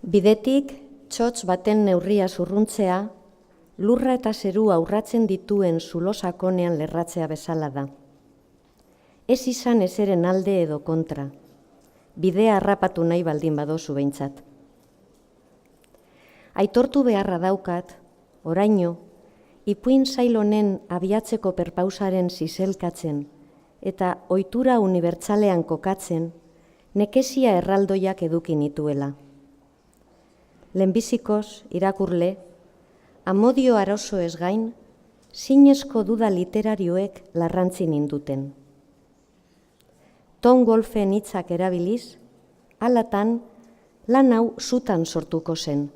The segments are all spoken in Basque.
Bidetik, txotx baten neurria zurruntzea, lurra eta zerua urratzen dituen zulo sakonean lerratzea bezala da. Ez izan ezeren alde edo kontra, bidea harrapatu nahi baldin badozu behintzat. Aitortu beharra daukat, oraino, ipuin zail honen abiatzeko perpausaren zizelkatzen eta ohitura unibertsalean kokatzen, nekezia erraldoiak eduki nituela. Lehenbizikoz, irakurle, amodio aroso ez gain, zinezko duda literarioek larrantzi ninduten. Tom Wolfen hitzak erabiliz, halatan lan hau zutan sortuko zen,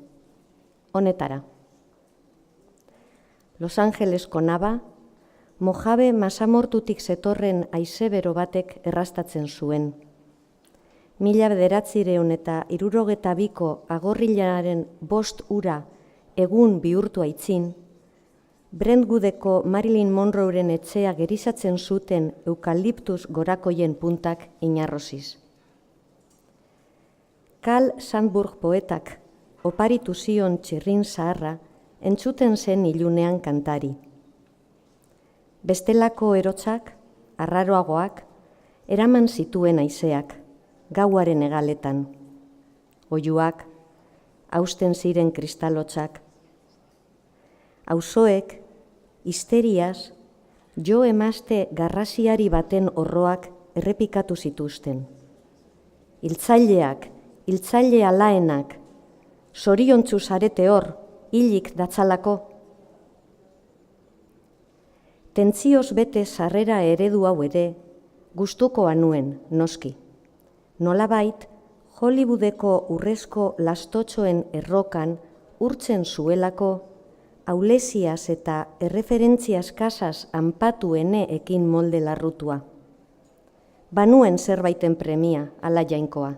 honetara. Los Angelesko naba, Mojave masamortutik zetorren haizebero batek errastatzen zuen. 1962ko agorrilaren 5 ura egun bihurtu aitzin, Brentwoodeko Marilyn Monroeren etxea gerizatzen zuten eukaliptus gorakoien puntak inarrosiz. Carl Sandburg poetak oparitu zion txirrin zaharra entzuten zen ilunean kantari. Bestelako erotzak, arraroagoak, eraman zituen haizeak, gauaren hegaletan. Oihuak, hausten ziren kristalotzak. Auzoek, histeriaz, jo emazte garrasiari baten horroak errepikatu zituzten. Hiltzaileak, hiltzaile alaenak, zoriontsu zarete hor, hilik datzalako. Tentzioz bete sarrera eredu hau ere, gustukoa nuen, noski. Nolabait, Hollywoodeko urrezko lastotxoen errokan urtzen zuelako, aulesiaz eta erreferentziaz kasaz anpatu ene ekin molde larrutua. Banuen zerbaiten premia, ala jainkoa.